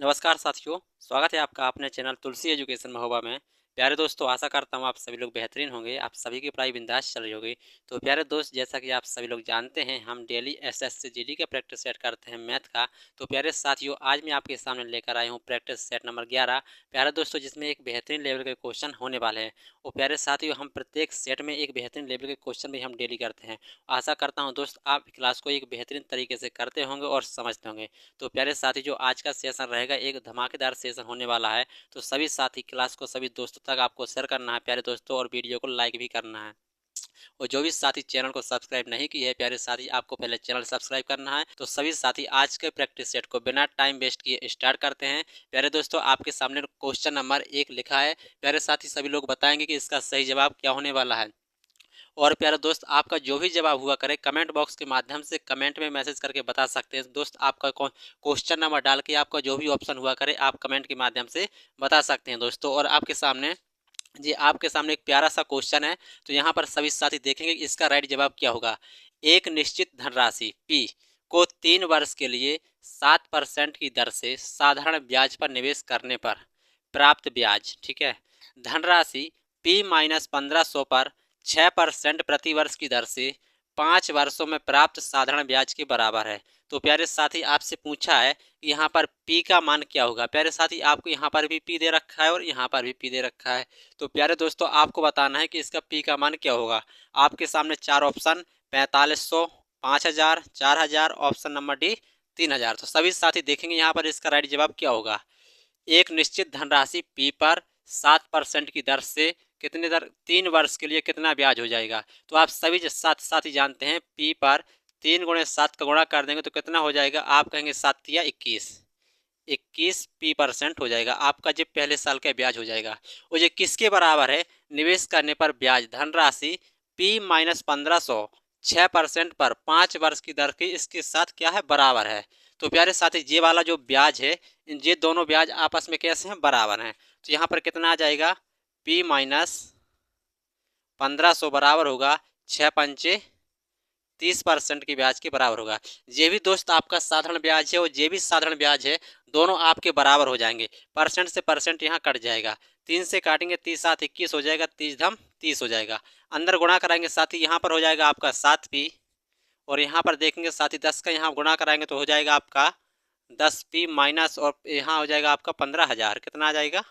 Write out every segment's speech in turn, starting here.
नमस्कार साथियों, स्वागत है आपका अपने चैनल तुलसी एजुकेशन महोबा में। प्यारे दोस्तों, आशा करता हूँ आप सभी लोग बेहतरीन होंगे, आप सभी की पढ़ाई बिंदास चल रही होगी। तो प्यारे दोस्त, जैसा कि आप सभी लोग जानते हैं, हम डेली एसएससी जीडी का प्रैक्टिस सेट करते हैं मैथ का। तो प्यारे साथियों, आज मैं आपके सामने लेकर आया हूँ प्रैक्टिस सेट नंबर 11। प्यारे दोस्तों, जिसमें एक बेहतरीन लेवल के क्वेश्चन होने वाले हैं। और प्यारे साथियों, हम प्रत्येक सेट में एक बेहतरीन लेवल के क्वेश्चन भी हम डेली करते हैं। आशा करता हूँ दोस्त, आप क्लास को एक बेहतरीन तरीके से करते होंगे और समझते होंगे। तो प्यारे साथी, जो आज का सेशन रहेगा एक धमाकेदार सेशन होने वाला है। तो सभी साथी क्लास को सभी दोस्तों तक आपको शेयर करना है प्यारे दोस्तों, और वीडियो को लाइक भी करना है। और जो भी साथी चैनल को सब्सक्राइब नहीं किए है प्यारे साथी, आपको पहले चैनल सब्सक्राइब करना है। तो सभी साथी आज के प्रैक्टिस सेट को बिना टाइम वेस्ट किए स्टार्ट करते हैं। प्यारे दोस्तों, आपके सामने क्वेश्चन नंबर 1 लिखा है। प्यारे साथी, सभी लोग बताएंगे कि इसका सही जवाब क्या होने वाला है। और प्यारे दोस्त, आपका जो भी जवाब हुआ करे कमेंट बॉक्स के माध्यम से कमेंट में मैसेज करके बता सकते हैं दोस्त। आपका क्वेश्चन नंबर डाल के आपका जो भी ऑप्शन हुआ करे आप कमेंट के माध्यम से बता सकते हैं दोस्तों। और आपके सामने एक प्यारा सा क्वेश्चन है। तो यहाँ पर सभी साथी देखेंगे कि इसका राइट जवाब क्या होगा। एक निश्चित धनराशि पी को 3 वर्ष के लिए 7% की दर से साधारण ब्याज पर निवेश करने पर प्राप्त ब्याज, ठीक है, धनराशि पी माइनस 1500 पर 6% प्रति वर्ष की दर से 5 वर्षों में प्राप्त साधारण ब्याज के बराबर है। तो प्यारे साथी, आपसे पूछा है कि यहाँ पर पी का मान क्या होगा। प्यारे साथी, आपको यहाँ पर भी पी दे रखा है और यहाँ पर भी पी दे रखा है। तो प्यारे दोस्तों, आपको बताना है कि इसका पी का मान क्या होगा। आपके सामने 4 ऑप्शन 4500, 5000, 4000, ऑप्शन नंबर डी 3000। तो सभी साथी देखेंगे यहाँ पर इसका राइट जवाब क्या होगा। एक निश्चित धनराशि पी पर 7% की दर से कितने दर 3 वर्ष के लिए कितना ब्याज हो जाएगा। तो आप सभी साथी जानते हैं पी पर 3 × 7 का गुणा कर देंगे तो कितना हो जाएगा। आप कहेंगे 7 या 21, 21p% हो जाएगा आपका, जो पहले साल का ब्याज हो जाएगा। और ये किसके बराबर है। निवेश करने पर ब्याज धनराशि p माइनस 1500 6% पर 5 वर्ष की दर के इसके साथ क्या है, बराबर है। तो प्यारे साथी, ये वाला जो ब्याज है, ये दोनों ब्याज आपस में कैसे हैं, बराबर हैं। तो यहाँ पर कितना आ जाएगा, p माइनस 1500 बराबर होगा 6×5 30% की ब्याज के बराबर होगा। ये भी दोस्त आपका साधारण ब्याज है और ये भी साधारण ब्याज है, दोनों आपके बराबर हो जाएंगे। परसेंट से परसेंट यहाँ कट जाएगा, 3 से काटेंगे 30 7 21 हो जाएगा, 30 हो जाएगा। अंदर गुणा कराएंगे साथी, यहाँ पर हो जाएगा आपका 7p, और यहाँ पर देखेंगे साथी 10 का यहाँ गुणा कराएंगे तो हो जाएगा आपका 10p माइनस, और यहाँ हो जाएगा आपका 15,000। कितना आ जाएगा,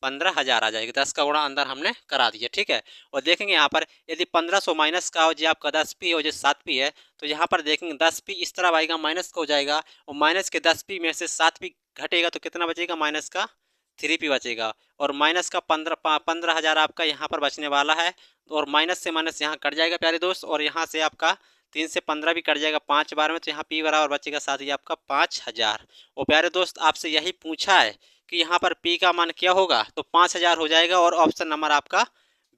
15,000 आ जाएगी। 10 का गुणा अंदर हमने करा दिया, ठीक है। और देखेंगे यहाँ पर यदि 1500 माइनस का हो, जो आपका 10p हो, जो 7p है, तो यहाँ पर देखेंगे 10p इस तरह आएगा, माइनस का हो जाएगा, और माइनस के 10p में से 7p घटेगा तो कितना बचेगा, माइनस का 3p बचेगा। और माइनस का 15,000 आपका यहाँ पर बचने वाला है। और माइनस से माइनस यहाँ कट जाएगा प्यारे दोस्त, और यहाँ से आपका 3 से 15 भी कट जाएगा 5 बार में, तो यहाँ p बराबर बचेगा साथ ही आपका 5000। और प्यारे दोस्त, आपसे यही पूछा है कि यहाँ पर p का मान क्या होगा, तो 5000 हो जाएगा, और ऑप्शन नंबर आपका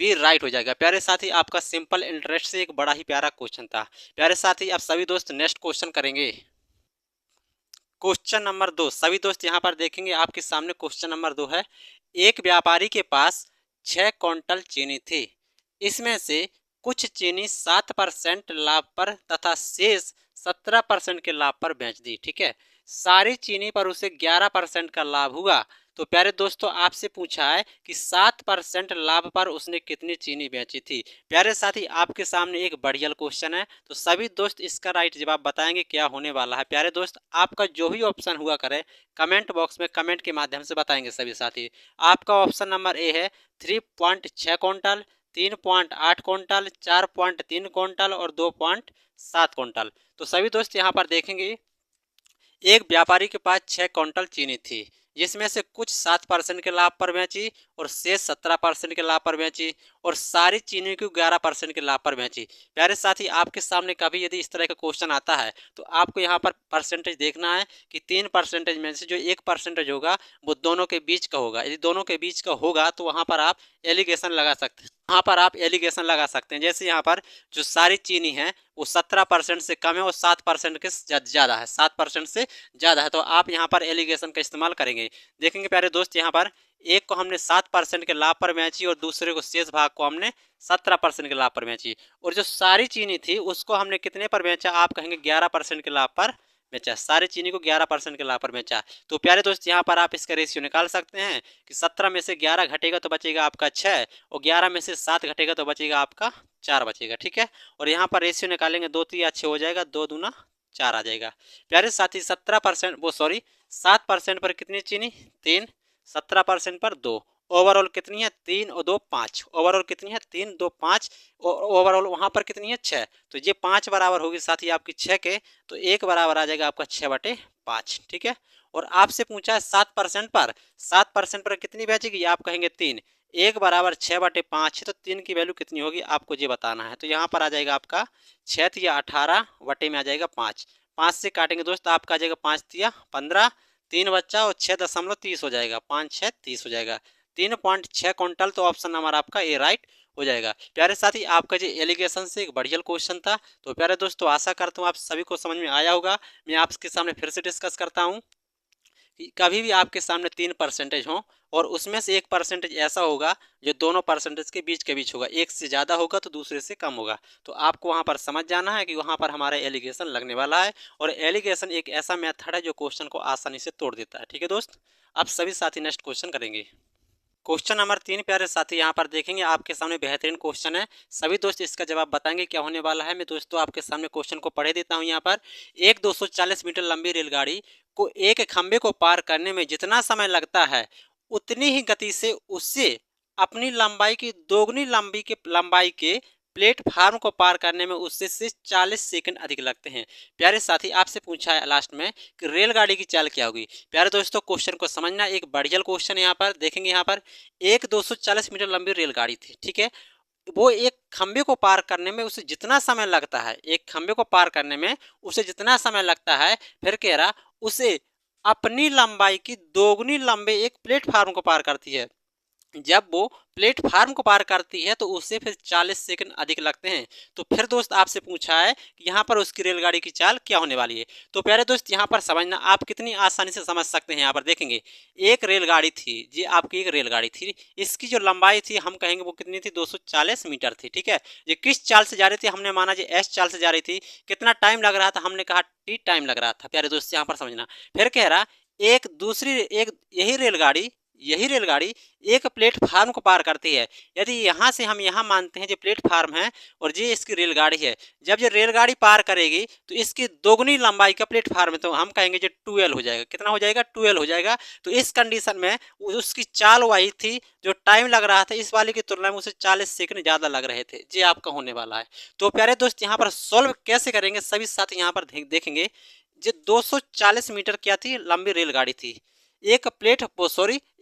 बी राइट हो जाएगा। प्यारे साथी, आपका सिंपल इंटरेस्ट से एक बड़ा ही प्यारा क्वेश्चन था। प्यारे साथी, आप सभी दोस्त नेक्स्ट क्वेश्चन करेंगे। क्वेश्चन नंबर 2, सभी दोस्त यहाँ पर देखेंगे आपके सामने क्वेश्चन नंबर 2 है। एक व्यापारी के पास 6 क्विंटल चीनी थी, इसमें से कुछ चीनी 7% लाभ पर तथा शेष 17% के लाभ पर बेच दी, ठीक है। सारी चीनी पर उसे 11% का लाभ हुआ। तो प्यारे दोस्तों, आपसे पूछा है कि 7% लाभ पर उसने कितनी चीनी बेची थी। प्यारे साथी, आपके सामने एक बढ़िया क्वेश्चन है। तो सभी दोस्त इसका राइट जवाब बताएंगे क्या होने वाला है। प्यारे दोस्त, आपका जो भी ऑप्शन हुआ करे कमेंट बॉक्स में कमेंट के माध्यम से बताएंगे सभी साथी। आपका ऑप्शन नंबर ए है 3.6 क्विंटल, 3.8 क्विंटल, 4.3 क्विंटल और 2.7 क्विंटल। तो सभी दोस्त यहाँ पर देखेंगे एक व्यापारी के पास 6 क्विंटल चीनी थी, जिसमें से कुछ 7% के लाभ पर बेची और शेष 17% के लाभ पर बेची, और सारी चीनी को 11% के लाभ पर बेची। प्यारे साथी, आपके सामने कभी यदि इस तरह का क्वेश्चन आता है तो आपको यहाँ पर परसेंटेज देखना है कि 3% में से जो 1% होगा वो दोनों के बीच का होगा। यदि दोनों के बीच का होगा तो वहाँ पर आप एलिगेशन लगा सकते हैं, वहाँ पर आप एलिगेशन लगा सकते हैं। जैसे यहाँ पर जो सारी चीनी है वो 17% से कम है और 7% के ज़्यादा है, 7% से ज़्यादा है, तो आप यहाँ पर एलिगेशन का इस्तेमाल करेंगे। देखेंगे प्यारे दोस्त, यहाँ पर एक को हमने 7% के लाभ पर बेची और दूसरे को शेष भाग को हमने 17% के लाभ पर बेची, और जो सारी चीनी थी उसको हमने कितने पर बेचा, आप कहेंगे 11% के लाभ पर बेचा, सारी चीनी को 11% के लाभ पर बेचा। तो प्यारे दोस्त यहाँ पर आप इसका रेशियो निकाल सकते हैं कि 17 में से 11 घटेगा तो बचेगा आपका 6 और 11 में से 7 घटेगा तो बचेगा आपका 4 बचेगा। ठीक है, और यहाँ पर रेशियो निकालेंगे 2 3 6 हो जाएगा, 2 दूना 4 आ जाएगा। प्यारे साथी 17% वो सॉरी 7% पर कितनी चीनी 3, 17% पर 2, ओवरऑल कितनी है 3 और 2 5, ओवरऑल कितनी है 3 2 5, ओवरऑल वहाँ पर कितनी है 6। तो ये 5 बराबर होगी साथी आपकी 6 के, तो 1 बराबर आ जाएगा आपका 6/5। ठीक है, और आपसे पूछा है 7% पर, 7% पर कितनी बचेगी आप कहेंगे 3, 1 बराबर 6/5 तो 3 की वैल्यू कितनी होगी आपको ये बताना है। तो यहाँ पर आ जाएगा आपका 6 या 18 बटे में आ जाएगा 5, 5 से काटेंगे दोस्त आपका आ जाएगा 5 या 15, 3 बच्चा और 6.30 हो जाएगा, 5 6 30 हो जाएगा, 3.6 क्विंटल। तो ऑप्शन नंबर आपका ए राइट हो जाएगा। प्यारे साथी आपका जो एलिगेशन से एक बढ़िया क्वेश्चन था। तो प्यारे दोस्तों आशा करता हूँ आप सभी को समझ में आया होगा। मैं आपके सामने फिर से डिस्कस करता हूँ कि कभी भी आपके सामने 3% हो और उसमें से 1% ऐसा होगा जो दोनों परसेंटेज के बीच होगा, एक से ज़्यादा होगा तो दूसरे से कम होगा। तो आपको वहाँ पर समझ जाना है कि वहाँ पर हमारा एलिगेशन लगने वाला है, और एलिगेशन एक ऐसा मेथड है जो क्वेश्चन को आसानी से तोड़ देता है। ठीक है दोस्त, आप सभी साथी नेक्स्ट क्वेश्चन करेंगे। क्वेश्चन नंबर 3 प्यारे साथी यहाँ पर देखेंगे, आपके सामने बेहतरीन क्वेश्चन है। सभी दोस्त इसका जवाब बताएंगे क्या होने वाला है। मैं दोस्तों आपके सामने क्वेश्चन को पढ़े देता हूँ। यहाँ पर एक 240 मीटर लंबी रेलगाड़ी को एक खंबे को पार करने में जितना समय लगता है उतनी ही गति से उससे अपनी लंबाई की दोगुनी लंबाई के प्लेटफार्म को पार करने में उससे से 40 सेकंड अधिक लगते हैं। प्यारे साथी आपसे पूछा है लास्ट में कि रेलगाड़ी की चाल क्या होगी। प्यारे दोस्तों क्वेश्चन को समझना, एक बढ़िया क्वेश्चन यहाँ पर देखेंगे। यहाँ पर एक 240 मीटर लंबी रेलगाड़ी थी, ठीक है, वो एक खंबे को पार करने में उसे जितना समय लगता है, एक खंबे को पार करने में उसे जितना समय लगता है, फिर कह रहा उसे अपनी लंबाई की दोगुनी लंबे एक प्लेटफार्म को पार करती है। जब वो प्लेटफार्म को पार करती है तो उससे फिर 40 सेकंड अधिक लगते हैं। तो फिर दोस्त आपसे पूछा है कि यहाँ पर उसकी रेलगाड़ी की चाल क्या होने वाली है। तो प्यारे दोस्त यहाँ पर समझना, आप कितनी आसानी से समझ सकते हैं। यहाँ पर देखेंगे एक रेलगाड़ी थी, ये आपकी एक रेलगाड़ी थी, इसकी जो लंबाई थी हम कहेंगे वो कितनी थी 240 मीटर थी। ठीक है, ये किस चाल से जा रही थी, हमने माना ये एस चाल से जा रही थी। कितना टाइम लग रहा था, हमने कहा टी टाइम लग रहा था। प्यारे दोस्त यहाँ पर समझना, फिर कह रहा एक यही रेलगाड़ी एक प्लेटफार्म को पार करती है। यदि यहाँ से हम यहाँ मानते हैं जो प्लेटफार्म है और ये इसकी रेलगाड़ी है, जब ये रेलगाड़ी पार करेगी तो इसकी दोगुनी लंबाई का प्लेटफार्म है, तो हम कहेंगे जो 12 हो जाएगा। कितना हो जाएगा 12 हो जाएगा। तो इस कंडीशन में उसकी चाल वही थी, जो टाइम लग रहा था इस वाले की तुलना में उसे 40 सेकंड ज़्यादा लग रहे थे। ये आपका होने वाला है। तो प्यारे दोस्त यहाँ पर सॉल्व कैसे करेंगे सभी साथी यहाँ पर देखेंगे। जो 240 मीटर क्या थी लंबी रेलगाड़ी थी, एक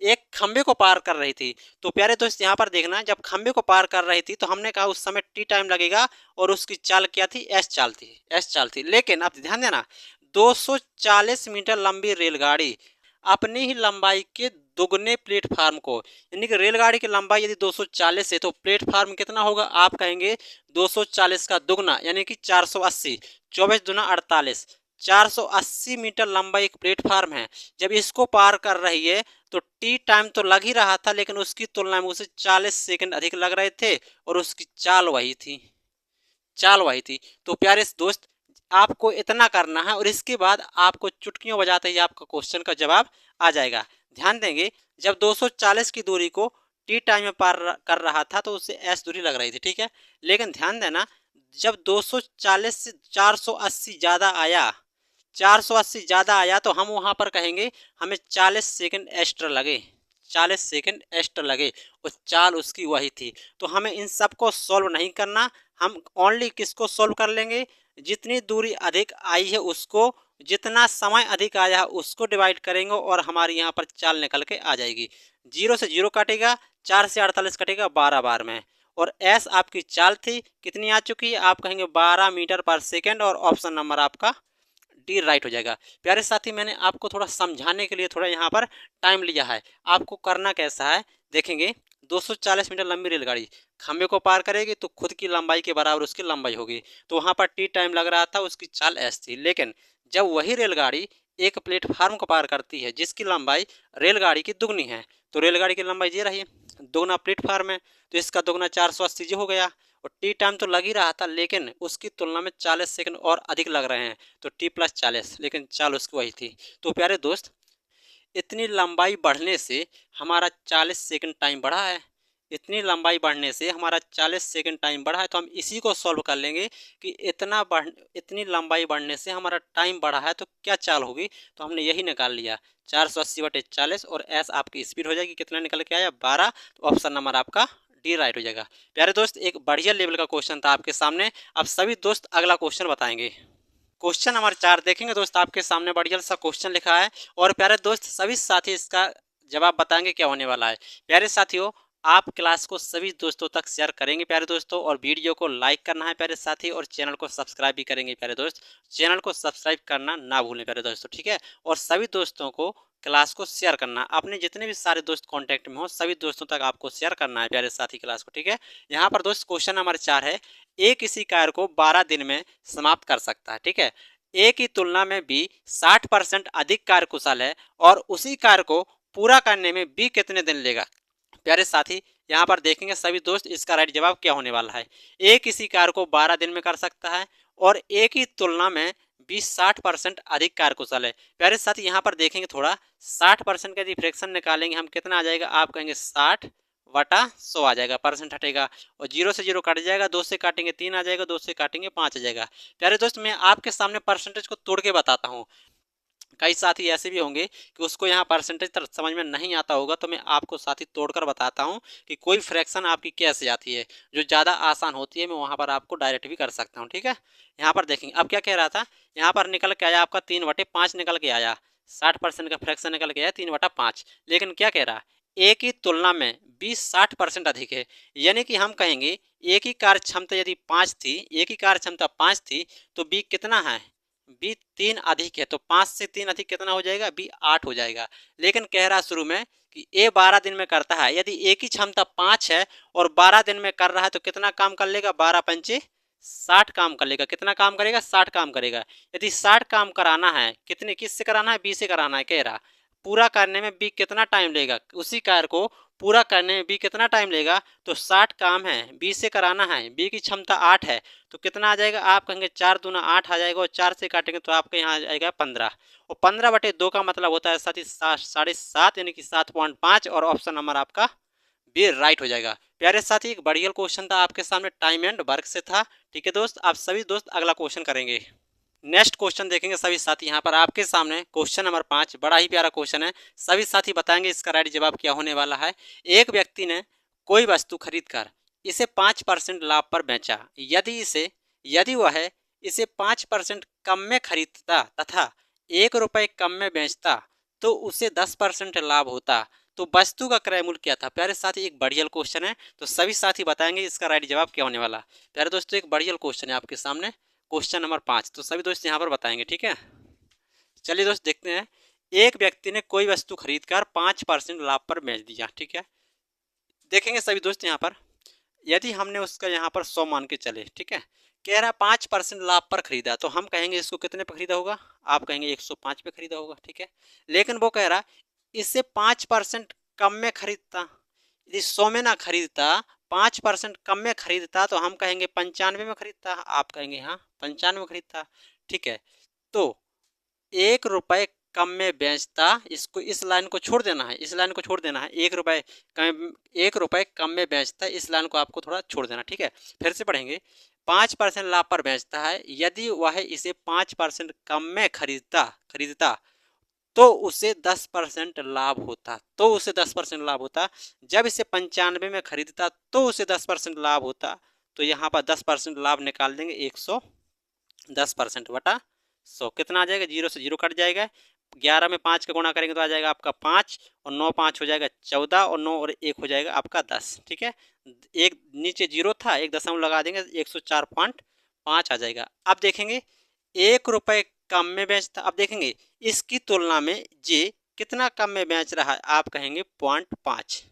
एक खंबे को पार कर रही थी। तो प्यारे दोस्त यहाँ पर देखना, जब खंबे को पार कर रही थी तो हमने कहा उस समय टी टाइम लगेगा और उसकी चाल क्या थी एस चाल थी। लेकिन आप ध्यान देना 240 मीटर लंबी रेलगाड़ी अपनी ही लंबाई के दुगने प्लेटफार्म को, यानी कि रेलगाड़ी की लंबाई यदि 240 है तो प्लेटफार्म कितना होगा आप कहेंगे 240 का दुगना यानी कि 480, 24 दूना 48, 480 मीटर लंबा एक प्लेटफार्म है। जब इसको पार कर रही है तो टी टाइम तो लग ही रहा था, लेकिन उसकी तुलना में उसे 40 सेकंड अधिक लग रहे थे और उसकी चाल वही थी। तो प्यारे दोस्त आपको इतना करना है और इसके बाद आपको चुटकियों बजाते ही आपका क्वेश्चन का जवाब आ जाएगा। ध्यान देंगे, जब 240 की दूरी को टी टाइम में पार कर रहा था तो उससे एस दूरी लग रही थी। ठीक है, लेकिन ध्यान देना जब 240 से 480 ज़्यादा आया तो हम वहाँ पर कहेंगे हमें 40 सेकंड एक्स्ट्रा लगे और चाल उसकी वही थी। तो हमें इन सब को सॉल्व नहीं करना, हम ओनली किसको सॉल्व कर लेंगे, जितनी दूरी अधिक आई है उसको, जितना समय अधिक आया है उसको डिवाइड करेंगे और हमारी यहाँ पर चाल निकल के आ जाएगी। 0 से 0 काटेगा, 4 से 48 कटेगा 12 बार में, और एस आपकी चाल थी कितनी आ चुकी है आप कहेंगे 12 मीटर पर सेकेंड, और ऑप्शन नंबर आपका डी राइट हो जाएगा। प्यारे साथी मैंने आपको थोड़ा समझाने के लिए थोड़ा यहाँ पर टाइम लिया है। आपको करना कैसा है देखेंगे, 240 मीटर लंबी रेलगाड़ी खंबे को पार करेगी तो खुद की लंबाई के बराबर उसकी लंबाई होगी। तो वहाँ पर टी टाइम लग रहा था, उसकी चाल एस थी। लेकिन जब वही रेलगाड़ी एक प्लेटफार्म को पार करती है जिसकी लंबाई रेलगाड़ी की दुगनी है, तो रेलगाड़ी की लंबाई ये रही, दोगुना प्लेटफार्म है तो इसका दोगुना 480 जो हो गया, और टी टाइम तो लग ही रहा था, लेकिन उसकी तुलना में 40 सेकंड और अधिक लग रहे हैं, तो टी प्लस 40, लेकिन चाल उसकी वही थी। तो प्यारे दोस्त, इतनी लंबाई बढ़ने से हमारा 40 सेकंड टाइम बढ़ा है, इतनी लंबाई बढ़ने से हमारा 40 सेकंड टाइम बढ़ा है। तो हम इसी को सॉल्व कर लेंगे कि इतनी लंबाई बढ़ने से हमारा टाइम बढ़ा है, तो क्या चाल होगी। तो हमने यही निकाल लिया, 480/40, और एस आपकी स्पीड हो जाएगी, कितना निकल के आया 12। तो ऑप्शन नंबर आपका डी राइट हो जाएगा। प्यारे दोस्त, एक बढ़िया लेवल का क्वेश्चन था आपके सामने। अब सभी दोस्त अगला क्वेश्चन बताएंगे। क्वेश्चन नंबर 4 देखेंगे दोस्त, आपके सामने बढ़िया सा क्वेश्चन लिखा है, और प्यारे दोस्त सभी साथी इसका जवाब बताएंगे क्या होने वाला है। प्यारे साथियों, आप क्लास को सभी दोस्तों तक शेयर करेंगे प्यारे दोस्तों, और वीडियो को लाइक करना है प्यारे साथी, और चैनल को सब्सक्राइब भी करेंगे प्यारे दोस्त। चैनल को सब्सक्राइब करना ना भूलें प्यारे दोस्तों, ठीक है। और सभी दोस्तों को क्लास को शेयर करना, अपने जितने भी सारे दोस्त कांटेक्ट में हो सभी दोस्तों तक आपको शेयर करना है प्यारे साथी क्लास को, ठीक है। यहाँ पर दोस्त क्वेश्चन नंबर 4 है, ए किसी कार्य को 12 दिन में समाप्त कर सकता है, ठीक है। ए की तुलना में बी 60% अधिक कार्यकुशल है, और उसी कार्य को पूरा करने में बी कितने दिन लेगा। प्यारे साथी, यहाँ पर देखेंगे सभी दोस्त इसका राइट जवाब क्या होने वाला है। ए किसी कार्य को 12 दिन में कर सकता है, और ए की तुलना में बी 60% अधिक कार्यकुशल है। प्यारे साथी, यहाँ पर देखेंगे थोड़ा, 60% का रिफ्रैक्शन निकालेंगे हम, कितना आ जाएगा, आप कहेंगे 60/100 आ जाएगा, परसेंट हटेगा, और 0 से 0 कट जाएगा, 2 से काटेंगे 3 आ जाएगा, 2 से काटेंगे 5 आ जाएगा। प्यारे दोस्त, मैं आपके सामने परसेंटेज को तोड़ के बताता हूँ। कई साथी ऐसे भी होंगे कि उसको यहाँ परसेंटेज समझ में नहीं आता होगा, तो मैं आपको साथी तोड़कर बताता हूँ कि कोई फ्रैक्शन आपकी कैसे आती है, जो ज़्यादा आसान होती है, मैं वहाँ पर आपको डायरेक्ट भी कर सकता हूँ, ठीक है। यहाँ पर देखेंगे अब क्या कह रहा था, यहाँ पर निकल के आया आपका 3/5 निकल के आया, 60% का फ्रैक्शन निकल के आया 3/5, लेकिन क्या कह रहा, ए की तुलना में बी 60% अधिक है। यानी कि हम कहेंगे ए की कार्य क्षमता यदि 5 थी, ए की कार्य क्षमता 5 थी, तो बी कितना है, बी 3 अधिक है, तो 5 से 3 अधिक कितना हो जाएगा, बी 8 हो जाएगा। लेकिन कह रहा शुरू में कि ए 12 दिन में करता है, यदि ए की क्षमता 5 है और 12 दिन में कर रहा है, तो कितना काम कर लेगा, 12×5 = 60 काम कर लेगा। कितना काम करेगा, 60 काम करेगा। यदि 60 काम कराना है, कितने किससे कराना है, बी से कराना है, कह रहा पूरा करने में बी कितना टाइम लेगा, उसी कार्य को पूरा करने में बी कितना टाइम लेगा, तो 60 काम है, बी से कराना है, बी की क्षमता 8 है, तो कितना आ जाएगा, आप कहेंगे 4 दूना 8 आ जाएगा, और 4 से काटेंगे तो आपके यहाँ आ जाएगा 15, और 15/2 का मतलब होता है साथ ही 7.5, यानी कि 7.5, और ऑप्शन नंबर आपका बी राइट हो जाएगा। प्यारे साथी, एक बढ़िया क्वेश्चन था आपके सामने, टाइम एंड वर्क से था, ठीक है दोस्त। आप सभी दोस्त अगला क्वेश्चन करेंगे। नेक्स्ट क्वेश्चन देखेंगे सभी साथी, यहाँ पर आपके सामने क्वेश्चन नंबर 5, बड़ा ही प्यारा क्वेश्चन है, सभी साथी बताएंगे इसका राइट जवाब क्या होने वाला है। एक व्यक्ति ने कोई वस्तु खरीदकर इसे 5% लाभ पर बेचा, यदि वह इसे 5% कम में खरीदता तथा 1 रुपये कम में बेचता, तो उसे 10% लाभ होता, तो वस्तु का क्रय मूल्य क्या था। प्यारे साथी, एक बढ़िया क्वेश्चन है, तो सभी साथी बताएंगे इसका राइट जवाब क्या होने वाला। प्यारे दोस्तों, एक बढ़िया क्वेश्चन है आपके सामने, क्वेश्चन नंबर 5, तो सभी दोस्त यहाँ पर बताएंगे, ठीक है। चलिए दोस्त देखते हैं। एक व्यक्ति ने कोई वस्तु खरीदकर 5% लाभ पर बेच दिया, ठीक है। देखेंगे सभी दोस्त यहाँ पर, यदि हमने उसका यहाँ पर 100 मान के चले, ठीक है, कह रहा 5% लाभ पर खरीदा, तो हम कहेंगे इसको कितने पर खरीदा होगा, आप कहेंगे 105 पे खरीदा होगा, ठीक है। लेकिन वो कह रहा इससे 5% कम में खरीदता, यदि 100 में ना खरीदता, 5% कम में खरीदता, तो हम कहेंगे 95 में खरीदता, आप कहेंगे हाँ 95 में खरीदता, ठीक है। तो 1 रुपये कम में बेचता, इसको इस लाइन को छोड़ देना है, इस लाइन को छोड़ देना है, 1 रुपये कम में बेचता, इस लाइन को आपको थोड़ा छोड़ देना, ठीक है। फिर से पढ़ेंगे, 5% लाभ पर बेचता है, यदि वह इसे 5% कम में खरीदता तो उसे 10% लाभ होता, जब इसे 95 में खरीदता तो उसे 10% लाभ होता, तो यहाँ पर 10% लाभ निकाल देंगे, 110%/100 कितना आ जाएगा, 0 से 0 कट जाएगा, 11 में 5 का गुणा करेंगे तो आ जाएगा आपका 5, और 9 5 हो जाएगा 14, और 9 और 1 हो जाएगा आपका 10, ठीक है। एक नीचे 0 था, 1 दशमलव लगा देंगे, 104.5 आ जाएगा। अब देखेंगे 1 रुपये कम में बेचता, अब देखेंगे इसकी तुलना में जे कितना कम में बेच रहा है, आप कहेंगे 0.5,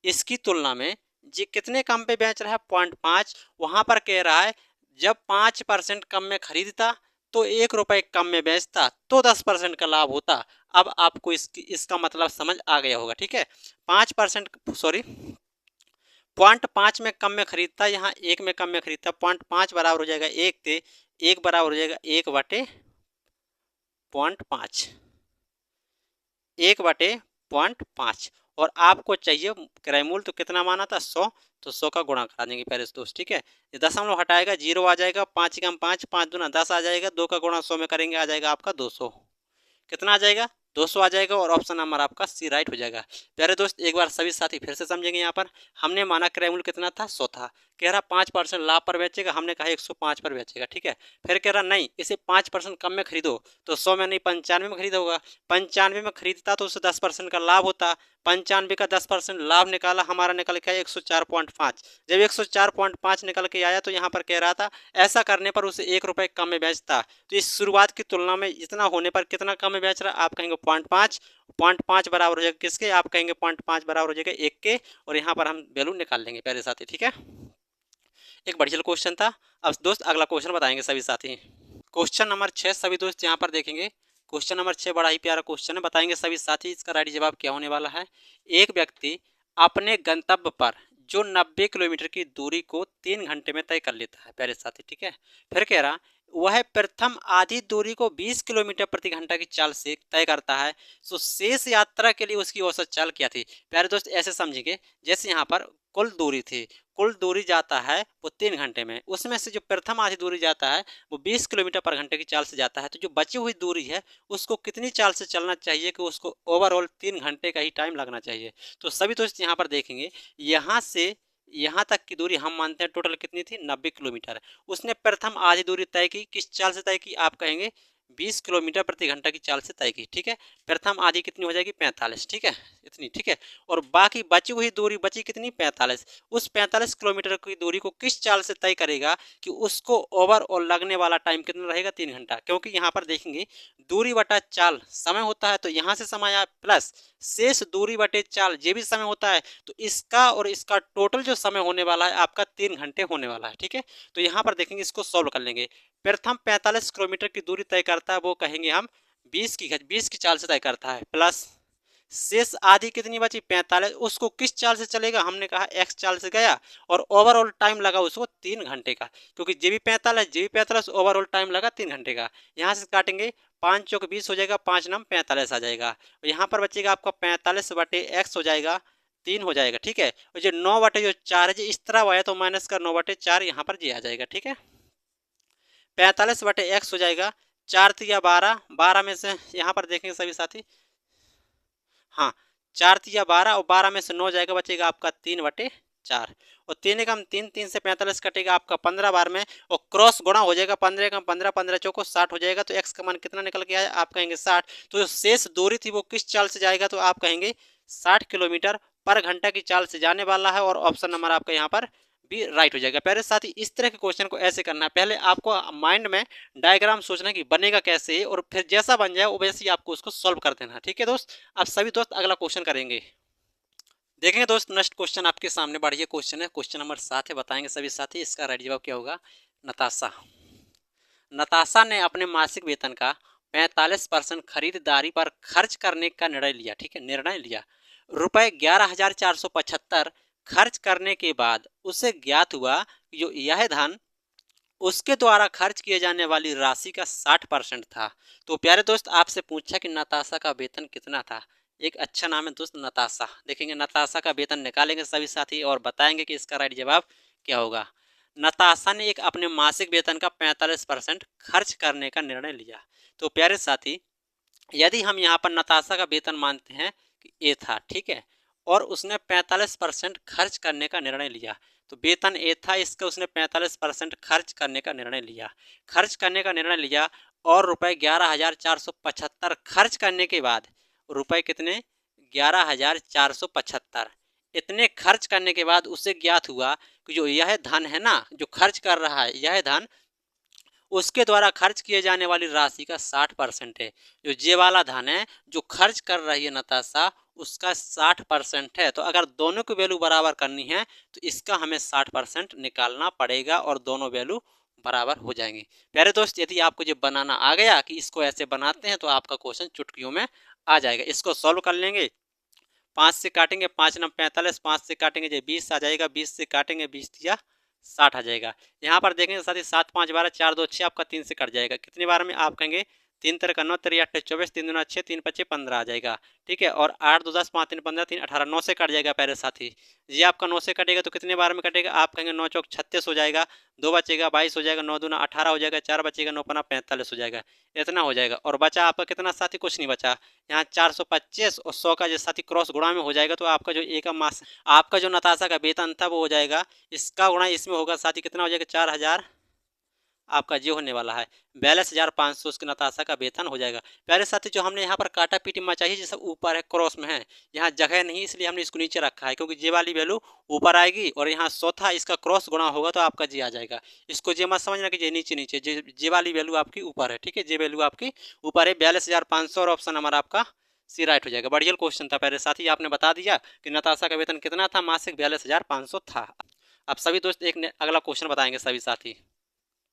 इसकी तुलना में जी कितने कम पे बेच रहा है, 0.5, वहां पर कह रहा है जब 5% कम में खरीदता तो 1 रुपये कम में बेचता तो 10% का लाभ होता। अब आपको इसका मतलब समझ आ गया होगा, ठीक है। 5% सॉरी 0.5 में कम में खरीदता, यहाँ 1 में कम में खरीदता, 0.5 बराबर हो जाएगा 1 थे, 1 बराबर हो जाएगा 1/0.5, 1/0.5। और आपको चाहिए क्रय मूल्य, तो कितना माना था 100, तो 100 का गुणा करा देंगे प्यारे दोस्त, ठीक है। ये दशमलव हटाएगा 0 आ जाएगा, 5 कम 5, 5 दूना 10 आ जाएगा, 2 का गुणा 100 में करेंगे आ जाएगा आपका 200। कितना आ जाएगा 200 आ जाएगा, और ऑप्शन नंबर आपका सी राइट हो जाएगा। प्यारे दोस्त एक बार सभी साथी फिर से समझेंगे। यहाँ पर हमने माना क्रय मूल्य कितना था 100 था, कह रहा 5% लाभ पर बेचेगा, हमने कहा 105 पर बेचेगा, ठीक है। फिर कह रहा नहीं इसे 5% कम में खरीदो, तो 100 में नहीं 95 में खरीदा होगा, 95 में खरीदता तो उसे 10% का लाभ होता, 95 का 10% लाभ निकाला, हमारा निकल के आया 104.5। जब 104.5 निकल के आया तो यहाँ पर कह रहा था ऐसा करने पर उसे 1 रुपये कम में बेचता, तो इस शुरुआत की तुलना में इतना होने पर कितना कम में बेच रहा, आप कहेंगे 0.5, 0.5 बराबर हो जाएगा किसके, आप कहेंगे 0.5 बराबर हो जाएगा 1 के, और यहाँ पर हम वैल्यू निकाल लेंगे प्यारे साथी, ठीक है। एक बढ़िया क्वेश्चन था। अब दोस्त अगला क्वेश्चन बताएंगे सभी साथी। क्वेश्चन नंबर 6 सभी दोस्त यहाँ पर देखेंगे। क्वेश्चन नंबर 6 बड़ा ही प्यारा क्वेश्चन है, बताएंगे सभी साथी इसका राइट जवाब क्या होने वाला है। एक व्यक्ति अपने गंतव्य पर जो 90 किलोमीटर की दूरी को 3 घंटे में तय कर लेता है प्यारे साथी, ठीक है। फिर कह रहा वह प्रथम आधी दूरी को 20 किलोमीटर प्रति घंटा की चाल से तय करता है, तो शेष यात्रा के लिए उसकी औसत चाल क्या थी। प्यारे दोस्त ऐसे समझेंगे जैसे यहाँ पर कुल दूरी थी, कुल दूरी जाता है वो 3 घंटे में, उसमें से जो प्रथम आधी दूरी जाता है वो 20 किलोमीटर पर घंटे की चाल से जाता है, तो जो बची हुई दूरी है उसको कितनी चाल से चलना चाहिए कि उसको ओवरऑल 3 घंटे का ही टाइम लगना चाहिए। तो सभी दोस्त यहाँ पर देखेंगे यहाँ से यहाँ तक की दूरी हम मानते हैं टोटल कितनी थी 90 किलोमीटर, उसने प्रथम आधी दूरी तय की, किस चाल से तय की, आप कहेंगे 20 किलोमीटर प्रति घंटा की चाल से तय की, ठीक है। प्रथम आधी कितनी हो जाएगी 45, ठीक है, इतनी, ठीक है। और बाकी बची हुई दूरी बची कितनी 45, उस 45 किलोमीटर की दूरी को किस चाल से तय करेगा कि उसको ओवरऑल लगने वाला टाइम कितना रहेगा 3 घंटा, क्योंकि यहाँ पर देखेंगे दूरी बटा चाल समय होता है, तो यहाँ से समय आया प्लस शेष दूरी बटे चाल ये भी समय होता है, तो इसका और इसका टोटल जो समय होने वाला है आपका 3 घंटे होने वाला है, ठीक है। तो यहाँ पर देखेंगे इसको सॉल्व कर लेंगे। प्रथम 45 किलोमीटर की दूरी तय करता है, वो कहेंगे हम 20 की चाल से तय करता है, प्लस शेष आधी कितनी बची 45, उसको किस चाल से चलेगा, हमने कहा एक्स चाल से गया, और ओवरऑल टाइम लगा उसको 3 घंटे का, क्योंकि जे भी 45 ओवरऑल टाइम लगा 3 घंटे का। यहाँ से काटेंगे 5 चौक 20 हो जाएगा, 5 नम 45 आ जाएगा, और यहाँ पर बचेगा आपका 45 बटे एक्स हो जाएगा 3 हो जाएगा, ठीक है। और जो 9 बटे जो 4 है इस तरह आया तो माइनस का 9 बटे 4 यहाँ पर जी आ जाएगा, ठीक है। 45 बटे एक्स हो जाएगा 4 तिया 12, 12 में से यहाँ पर देखेंगे सभी साथी, हाँ 4 तिया 12, और 12 में से 9 जाएगा, बचेगा आपका 3/4, और 3 कम 3, 3 से 45 कटेगा आपका 15 बार में, और क्रॉस गुणा हो जाएगा 15 कम 15, 15 चौको 60 हो जाएगा, तो एक्स का मान कितना निकल के आया, आप कहेंगे 60। तो जो शेष दूरी थी वो किस चाल से जाएगा, तो आप कहेंगे 60 किलोमीटर पर घंटा की चाल से जाने वाला है, और ऑप्शन नंबर आपका यहाँ पर भी राइट हो जाएगा। प्यारे साथी इस तरह के क्वेश्चन को ऐसे करना है, पहले आपको माइंड में डायग्राम सोचना कि बनेगा कैसे है, और फिर जैसा बन जाए वैसे ही आपको उसको सॉल्व कर देना, ठीक है दोस्त। अब सभी दोस्त अगला क्वेश्चन करेंगे। देखेंगे दोस्त नेक्स्ट क्वेश्चन आपके सामने बढ़िया क्वेश्चन है, क्वेश्चन नंबर 7 है, बताएंगे सभी साथी इसका राइट जवाब क्या होगा। नताशा नताशा ने अपने मासिक वेतन का 45% खरीदारी पर खर्च करने का निर्णय लिया, ठीक है, निर्णय लिया। रुपए 11,475 खर्च करने के बाद उसे ज्ञात हुआ कि जो यह धन उसके द्वारा खर्च किए जाने वाली राशि का 60% था। तो प्यारे दोस्त आपसे पूछा कि नताशा का वेतन कितना था। एक अच्छा नाम है दोस्त नताशा। देखेंगे नताशा का वेतन निकालेंगे सभी साथी और बताएंगे कि इसका राइट जवाब क्या होगा। नताशा ने एक अपने मासिक वेतन का 45% खर्च करने का निर्णय लिया। तो प्यारे साथी यदि हम यहाँ पर नताशा का वेतन मानते हैं कि ए था, ठीक है, और उसने 45% खर्च करने का निर्णय लिया, तो वेतन ए था, इसका उसने 45% खर्च करने का निर्णय लिया। खर्च करने का निर्णय लिया और रुपए 11,475 खर्च करने के बाद रुपए कितने 11,475 इतने खर्च करने के बाद उसे ज्ञात हुआ कि जो यह धन है ना, जो खर्च कर रहा है यह धन उसके द्वारा खर्च किए जाने वाली राशि का 60% है। जो ये वाला धन है जो खर्च कर रही है नताशा उसका 60% है। तो अगर दोनों की वैल्यू बराबर करनी है तो इसका हमें 60% निकालना पड़ेगा और दोनों वैल्यू बराबर हो जाएंगे। प्यारे दोस्त यदि आपको ये बनाना आ गया कि इसको ऐसे बनाते हैं तो आपका क्वेश्चन चुटकियों में आ जाएगा। इसको सॉल्व कर लेंगे। 5 से काटेंगे 5 9 45, 5 से काटेंगे जो 20 आ जाएगा, 20 से काटेंगे 20 या 60 आ जाएगा। यहाँ पर देखेंगे साथ ही 7 5 12 4 2 6 आपका 3 से कट जाएगा। कितनी बार में आप कहेंगे 3 3 9 3 8 24, 3 दूना 6, 3 5 15 आ जाएगा। ठीक है, और 8 2 10 5 3 15 3 18, 9 से कट जाएगा प्यारे साथी। ये आपका 9 से कटेगा तो कितने बार में कटेगा, आप कहेंगे 9 चौक 36 हो जाएगा, 2 बचेगा 22 हो जाएगा, 9 दूना 18 हो जाएगा, 4 बचेगा 9 पना 45 हो जाएगा। इतना हो जाएगा और बचा आपका कितना साथी, कुछ नहीं बचा। यहाँ 425 और 100 का जो साथी क्रॉस गुणा में हो जाएगा तो आपका जो एक मास आपका जो नताशा का वेतन था वो हो जाएगा, इसका गुणा इसमें होगा साथी, कितना हो जाएगा 4000 आपका जो होने वाला है 42,500 उसके नताशा का वेतन हो जाएगा। प्यारे साथी जो हमने यहाँ पर काटा पीटी मचाई जैसा ऊपर है क्रॉस में है, यहाँ जगह नहीं इसलिए हमने इसको नीचे रखा है, क्योंकि जे वाली वैल्यू ऊपर आएगी और यहाँ चौथा इसका क्रॉस गुणा होगा तो आपका जे आ जाएगा। इसको जे मत समझना कि जे नीचे नीचे, जे वाली वैल्यू आपकी ऊपर है। ठीक है, जे वैल्यू आपकी ऊपर है 42,500 और ऑप्शन हमारा आपका सी राइट हो जाएगा। बढ़िया क्वेश्चन था प्यारे साथी, आपने बता दिया कि नताशा का वेतन कितना था, मासिक 42,500 था। अब सभी दोस्त एक अगला क्वेश्चन बताएंगे सभी साथी।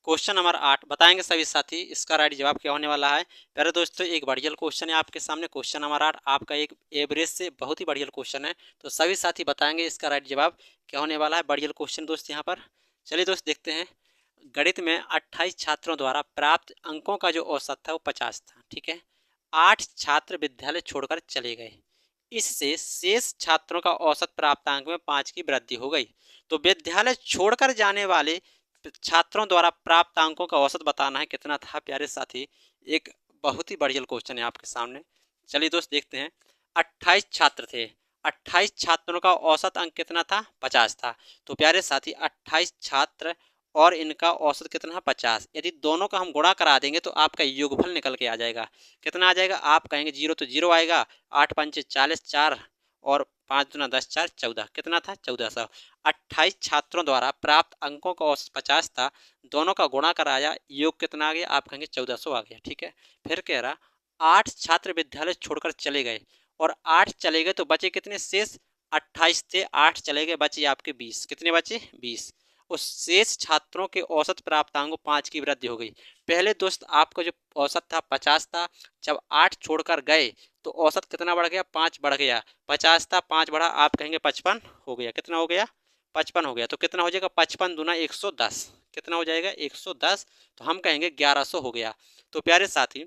क्वेश्चन नंबर 8 बताएंगे सभी साथी, इसका राइट जवाब क्या होने वाला है। प्यारे दोस्तों एक बढ़िया क्वेश्चन है आपके सामने, क्वेश्चन नंबर 8 आपका एक एवरेज से बहुत ही बढ़िया क्वेश्चन है, तो सभी साथी बताएंगे इसका राइट जवाब क्या होने वाला है। बढ़िया क्वेश्चन दोस्त यहाँ पर चलिए दोस्त देखते हैं। गणित में 28 छात्रों द्वारा प्राप्त अंकों का जो औसत था वो 50 था। ठीक है, 8 छात्र विद्यालय छोड़कर चले गए, इससे शेष छात्रों का औसत प्राप्तांक में 5 की वृद्धि हो गई। तो विद्यालय छोड़कर जाने वाले छात्रों द्वारा प्राप्त अंकों का औसत बताना है कितना था प्यारे साथी। एक बहुत ही बढ़िया क्वेश्चन है आपके सामने, चलिए दोस्त देखते हैं। 28 छात्र थे, 28 छात्रों का औसत अंक कितना था, 50 था। तो प्यारे साथी 28 छात्र और इनका औसत कितना है, 50। यदि दोनों का हम गुणा करा देंगे तो आपका योगफल निकल के आ जाएगा। कितना आ जाएगा, आप कहेंगे 0 तो 0 आएगा, 8 5 40 4 और 5 दूना 10 4 14, कितना था 1400। 28 छात्रों द्वारा प्राप्त अंकों का औसत 50 था, दोनों का गुणा कराया, योग कितना आ गया, आप कहेंगे 1400 आ गया। ठीक है, फिर कह रहा 8 छात्र विद्यालय छोड़कर चले गए और 8 चले गए तो बचे कितने शेष, 28 थे 8 चले गए, बचे आपके 20। कितने बचे, 20। उस शेष छात्रों के औसत प्राप्तांक 5 की वृद्धि हो गई। पहले दोस्त आपका जो औसत था 50 था, जब 8 छोड़कर गए तो औसत कितना बढ़ गया, 5 बढ़ गया। 50 था 5 बढ़ा, आप कहेंगे 55 हो गया। कितना हो गया, 55 हो गया। तो कितना हो जाएगा, 55 दूना 110, कितना हो जाएगा 110, तो हम कहेंगे 1100 हो गया। तो प्यारे साथी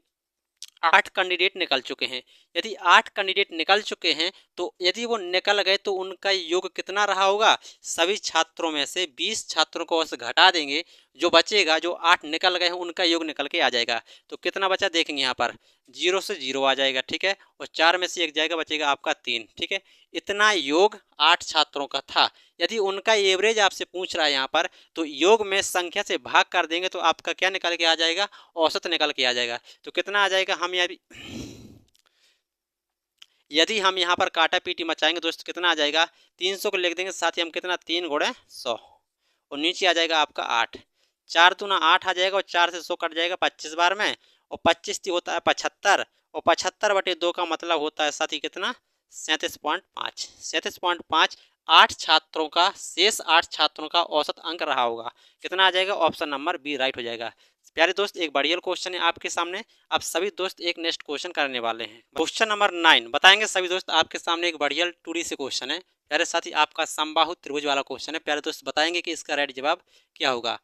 8 कैंडिडेट निकल चुके हैं। यदि 8 कैंडिडेट निकल चुके हैं तो यदि वो निकल गए तो उनका योग कितना रहा होगा, सभी छात्रों में से 20 छात्रों को औसत घटा देंगे, जो बचेगा, जो 8 निकल गए हैं उनका योग निकल के आ जाएगा। तो कितना बचा देखेंगे यहाँ पर, 0 से 0 आ जाएगा। ठीक है, और 4 में से 1 जाएगा, बचेगा आपका 3। ठीक है, इतना योग 8 छात्रों का था। यदि उनका एवरेज आपसे पूछ रहा है यहाँ पर, तो योग में संख्या से भाग कर देंगे तो आपका क्या निकल के आ जाएगा, औसत निकल के आ जाएगा। तो कितना आ जाएगा, हम यदि हम यहाँ पर काटा पीटी मचाएंगे दोस्त कितना आ जाएगा, 300 को लिख देंगे साथ ही हम, कितना 3 गुणे 100 और नीचे आ जाएगा आपका 8। 4 दूना 8 आ जाएगा और 4 से 100 कट जाएगा 25 बार में, और 25 होता है 75, और 75 बटे 2 का मतलब होता है साथ ही कितना, 37.5। 37.5 8 छात्रों का, शेष 8 छात्रों का औसत अंक रहा होगा। कितना आ जाएगा, ऑप्शन नंबर बी राइट हो जाएगा। प्यारे दोस्त एक बढ़िया क्वेश्चन है आपके सामने। अब सभी दोस्त एक नेक्स्ट क्वेश्चन करने वाले हैं, क्वेश्चन नंबर 9 बताएंगे सभी दोस्त आपके सामने। एक बढ़िया 2D से क्वेश्चन है प्यारे साथी, आपका समबाहु त्रिभुज वाला क्वेश्चन है। प्यारे दोस्त बताएंगे कि इसका राइट जवाब क्या होगा।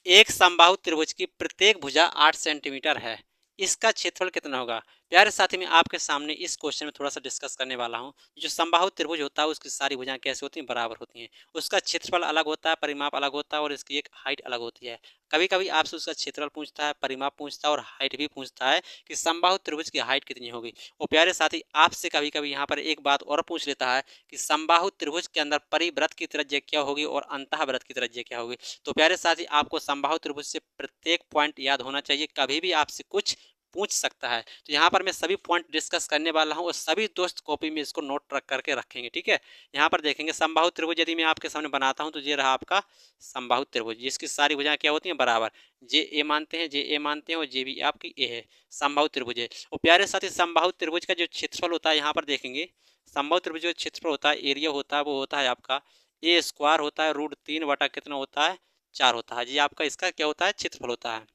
एक समबाहु त्रिभुज की प्रत्येक भुजा 8 सेंटीमीटर है, इसका क्षेत्रफल कितना होगा। प्यारे साथी मैं आपके सामने इस क्वेश्चन में थोड़ा सा डिस्कस करने वाला हूं। जो समबाहु त्रिभुज होता है उसकी सारी भुजाएं कैसे होती हैं, बराबर होती हैं। उसका क्षेत्रफल अलग होता है, परिमाप अलग होता है और इसकी एक हाइट अलग होती है। कभी कभी आपसे उसका क्षेत्रफल पूछता है, परिमाप पूछता है और हाइट भी पूछता है कि समबाहु त्रिभुज की हाइट कितनी होगी। और प्यारे साथी आपसे कभी कभी यहाँ पर एक बात और पूछ लेता है कि समबाहु त्रिभुज के अंदर परिवृत्त की त्रिज्या क्या होगी और अंतःवृत्त की त्रिज्या क्या होगी। तो प्यारे साथी आपको समबाहु त्रिभुज से प्रत्येक पॉइंट याद होना चाहिए, कभी भी आपसे कुछ पूछ सकता है। तो यहाँ पर मैं सभी पॉइंट डिस्कस करने वाला हूँ और सभी दोस्त कॉपी में इसको नोट रख करके रखेंगे। ठीक है, यहाँ पर देखेंगे समबाहु त्रिभुज यदि मैं आपके सामने बनाता हूँ तो ये रहा आपका समबाहु त्रिभुज, जिसकी सारी भुजाएं क्या होती हैं, बराबर। जे ए मानते हैं, जे ए मानते हैं और जे भी आपकी ए है, समबाहु त्रिभुज है। और प्यारे साथी समबाहु त्रिभुज का जो क्षेत्रफल होता है यहाँ पर देखेंगे, समबाहु त्रिभुज का क्षेत्रफल होता है, एरिया होता है, वो होता है आपका ए स्क्वायर होता है, √3 बटा कितना होता है, 4 होता है। जी आपका इसका क्या होता है, क्षेत्रफल होता है,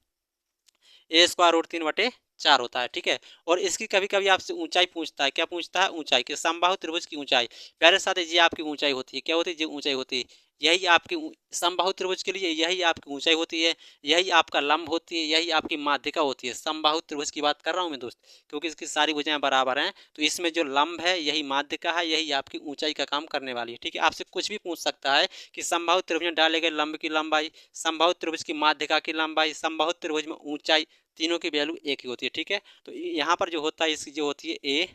ए स्क्वायर √3 बटे 4 होता है, ठीक है। और इसकी कभी कभी आपसे ऊंचाई पूछता है, क्या पूछता है, ऊंचाई कि समबाहु त्रिभुज की ऊंचाई। प्यारे साथ ये आपकी ऊंचाई होती है, क्या होती है, ये ऊंचाई होती है। यही आपकी समबाहु त्रिभुज के लिए यही आपकी ऊंचाई होती है, यही आपका लंब होती है, यही आपकी माध्यिका होती है। समबाहु त्रिभुज की बात कर रहा हूँ मैं दोस्त, क्योंकि इसकी सारी भुजाएं बराबर हैं, तो इसमें जो लंब है यही माध्यिका है, यही आपकी ऊंचाई का काम करने वाली है, ठीक है। आपसे कुछ भी पूछ सकता है कि समबाहु त्रिभुज में डाले गए लंब की लंबाई, समबाहु त्रिभुज की माध्यिका की लंबाई, समबाहु त्रिभुज में ऊंचाई, तीनों की वैल्यू एक ही होती है, ठीक है। तो यहाँ पर जो होता है इसकी जो होती है ए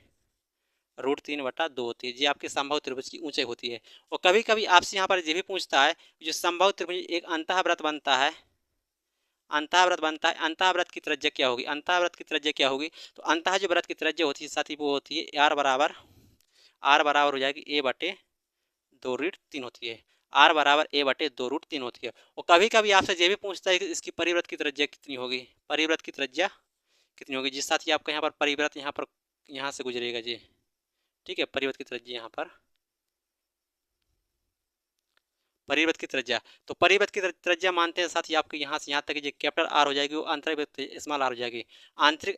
√3/2 होती है, जी आपके समबाहु त्रिभुज की ऊंचाई होती है। और कभी कभी आपसे यहाँ पर ये भी पूछता है, जो समबाहु त्रिभुज एक अंतःवृत्त बनता है, अंतःवृत्त बनता है, अंतःवृत्त की त्रिज्या क्या होगी, अंतःवृत्त की त्रिज्या क्या होगी, तो अंतः जो वृत्त की त्रिज्या होती है साथी वो होती है आर बराबर हो जाएगी a/2√3 होती है, r = a/2√3 होती है। और कभी कभी आपसे ये भी पूछता है कि इसकी परिवृत्त की त्रिज्या कितनी होगी, परिवृत्त की त्रिज्या कितनी होगी, जिस साथ ही आपका यहाँ पर परिवृत्त यहाँ से गुजरेगा जी, ठीक है। परिवृत्त की त्रिज्या यहाँ पर परिवृत्त की त्रिज्या, तो परिवृत्त की त्रिज्या मानते हैं साथ ही आपके यहाँ से यहाँ तक जो कैपिटल आर हो जाएगी वो अंतर्वृत्त स्मॉल आर हो जाएगी, आंतरिक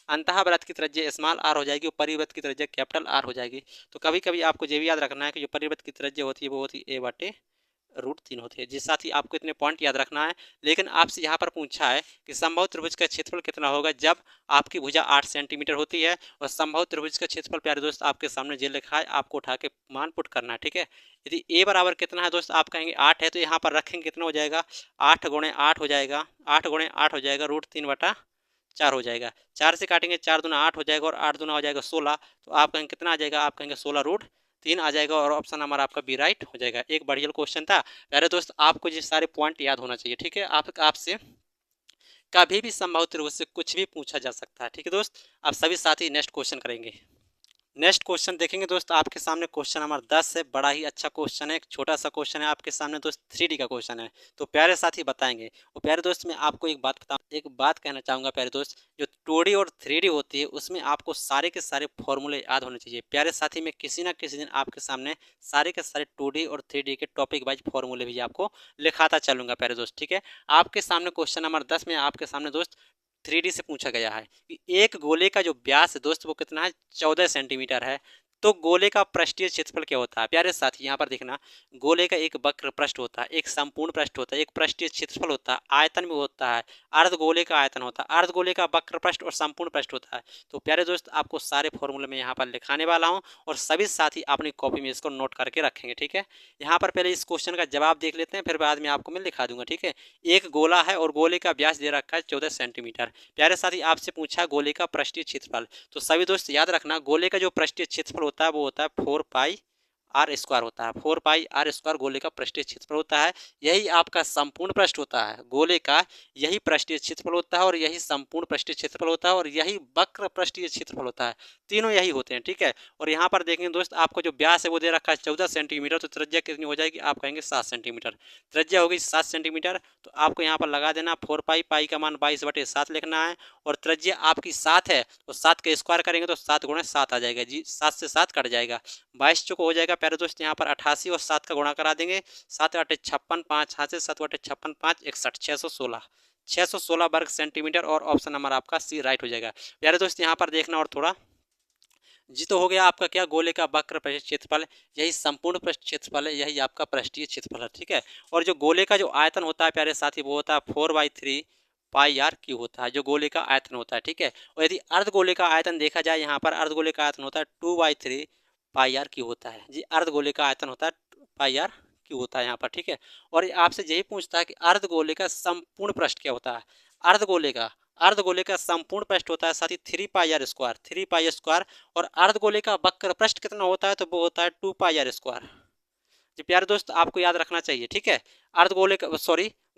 अंतःवृत्त की त्रिज्या स्मॉल आर हो जाएगी और परिवृत्त की त्रिज्या कैपिटल आर हो जाएगी। तो कभी कभी आपको ये भी याद रखना है कि जो परिवृत्त की त्रिज्या होती है वो होती है a/√3 होती है, जिस साथ ही आपको इतने पॉइंट याद रखना है। लेकिन आपसे यहाँ पर पूछा है कि समबाहु त्रिभुज का क्षेत्रफल कितना होगा जब आपकी भुजा 8 सेंटीमीटर होती है, और समबाहु त्रिभुज का क्षेत्रफल प्यारे दोस्त आपके सामने जे लिखा है, आपको उठा के मान पुट करना है, ठीक है। यदि a बराबर कितना है दोस्त, आप कहेंगे 8 है, तो यहाँ पर रखेंगे कितना हो जाएगा, 8 × 8 हो जाएगा, 8 × 8 हो जाएगा √3/4 हो जाएगा। 4 से काटेंगे 4 दूना 8 हो जाएगा और 8 दूना हो जाएगा 16, तो आप कहेंगे कितना आ जाएगा, आप कहेंगे 16√3 आ जाएगा, और ऑप्शन नंबर आपका बी राइट हो जाएगा। एक बढ़िया क्वेश्चन था प्यारे दोस्त, आपको ये सारे पॉइंट याद होना चाहिए, ठीक है। आपसे कभी भी समबाहु त्रिभुज से कुछ भी पूछा जा सकता है, ठीक है दोस्त। आप सभी साथी नेक्स्ट क्वेश्चन करेंगे। नेक्स्ट क्वेश्चन देखेंगे दोस्त, आपके सामने क्वेश्चन नंबर 10 है, बड़ा ही अच्छा क्वेश्चन है, एक छोटा सा क्वेश्चन है आपके सामने दोस्त, 3D का क्वेश्चन है, तो प्यारे साथी बताएंगे। और प्यारे दोस्त मैं आपको एक बात कहना चाहूँगा प्यारे दोस्त, जो 2D और 3D होती है उसमें आपको सारे के सारे फॉर्मूले याद होने चाहिए प्यारे साथी। मैं किसी ना किसी दिन आपके सामने सारे के सारे 2D और 3D के टॉपिक वाइज फॉर्मूले भी आपको लिखाता चलूँगा प्यारे दोस्त, ठीक है। आपके सामने क्वेश्चन नंबर 10 में आपके सामने दोस्त 3D से पूछा गया है कि एक गोले का जो व्यास है दोस्त वो कितना है, 14 सेंटीमीटर है। तो गोले का पृष्ठीय क्षेत्रफल क्या होता है प्यारे साथी, यहाँ पर देखना, गोले का एक वक्र पृष्ठ होता है, एक संपूर्ण पृष्ठ होता है, एक पृष्ठीय क्षेत्रफल होता है, आयतन में होता है, अर्धगोले का आयतन होता है, अर्धगोले का वक्र पृष्ठ और संपूर्ण पृष्ठ होता है। तो प्यारे दोस्त आपको सारे फॉर्मूले में यहाँ पर लिखाने वाला हूँ, और सभी साथी अपनी कॉपी में इसको नोट करके रखेंगे, ठीक है। यहाँ पर पहले इस क्वेश्चन का जवाब देख लेते हैं, फिर बाद में आपको मैं लिखा दूंगा, ठीक है। एक गोला है और गोले का व्यास दे रखा है 14 सेंटीमीटर। प्यारे साथी आपसे पूछा गोले का पृष्ठीय क्षेत्रफल, तो सभी दोस्त याद रखना गोले का जो पृष्ठीय क्षेत्रफल होता है वो होता है 4πr² होता है, 4πr² गोले का पृष्ठीय क्षेत्रफल होता है। यही आपका संपूर्ण पृष्ठ होता है, गोले का यही पृष्ठीय क्षेत्रफल होता है, और यही संपूर्ण पृष्ठीय क्षेत्रफल होता है, और यही वक्र पृष्ठीय क्षेत्रफल होता है, तीनों यही होते हैं, ठीक है। और यहाँ पर देखेंगे दोस्त आपको जो व्यास है वो दे रखा है 14 सेंटीमीटर, तो त्रिज्या कितनी हो जाएगी, आप कहेंगे 7 सेंटीमीटर, त्रिज्या होगी 7 सेंटीमीटर। तो आपको यहाँ पर लगा देना 4π, पाई का मान 22/7 लिखना है, और त्रिज्या आपकी 7 है, तो 7 का स्क्वायर करेंगे तो 7 × 7 आ जाएगा जी, 7 से 7 कट जाएगा, 22 चौको हो जाएगा प्यारे दोस्त। यहाँ पर 88 और 7 का गुणा करा देंगे, 7 × 8 = 56, 5 हाथ से 7 × 8 = 56, 5 61, 616 वर्ग सेंटीमीटर, और ऑप्शन नंबर आपका सी राइट हो जाएगा प्यारे दोस्त। यहाँ पर देखना, और थोड़ा जी तो हो गया आपका क्या, गोले का वक्र पृष्ठ क्षेत्रफल, यही संपूर्ण पृष्ठ क्षेत्रफल है, यही आपका पृष्ठीय क्षेत्रफल है, ठीक है। और जो गोले का जो आयतन होता है प्यारे साथी वो होता है 4/3πr³ होता है, जो गोले का आयतन होता है, ठीक है। और यदि अर्धगोले का आयतन देखा जाए, यहाँ पर अर्धगोले का आयतन होता है 2/3πr³ होता है जी, अर्धगोले का आयतन होता है πr³ होता है यहाँ पर, ठीक है। और आपसे यही पूछता है कि अर्धगोले का संपूर्ण पृष्ठ क्या होता है, अर्धगोले का संपूर्ण पृष्ठ होता है साथी 3πr², और अर्धगोले का वक्र पृष्ठ कितना होता है, तो वो होता है 2πr²। जी प्यारे दोस्त आपको याद रखना चाहिए, ठीक है।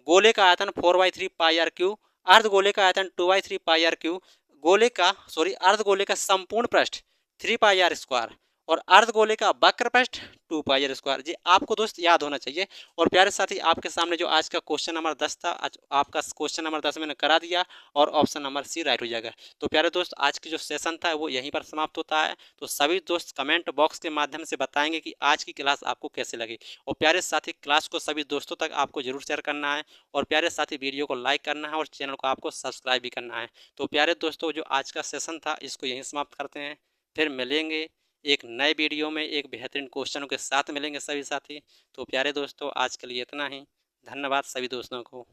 गोले का आयतन 4/3πr³, अर्धगोले का आयतन 2/3πr³, अर्धगोले का संपूर्ण पृष्ठ 3πr², और अर्धगोले का वक्रपृष्ठ 2 पाई r² जी आपको दोस्त याद होना चाहिए। और प्यारे साथी आपके सामने जो आज का क्वेश्चन नंबर 10 था, आज आपका क्वेश्चन नंबर 10 मैंने करा दिया और ऑप्शन नंबर सी राइट हो जाएगा। तो प्यारे दोस्त आज की जो सेशन था वो यहीं पर समाप्त होता है। तो सभी दोस्त कमेंट बॉक्स के माध्यम से बताएंगे कि आज की क्लास आपको कैसे लगी। और प्यारे साथी क्लास को सभी दोस्तों तक आपको जरूर शेयर करना है और प्यारे साथी वीडियो को लाइक करना है और चैनल को आपको सब्सक्राइब भी करना है। तो प्यारे दोस्तों जो आज का सेशन था इसको यहीं समाप्त करते हैं, फिर मिलेंगे एक नए वीडियो में एक बेहतरीन क्वेश्चनों के साथ मिलेंगे सभी साथी। तो प्यारे दोस्तों आज के लिए इतना ही। धन्यवाद सभी दोस्तों को।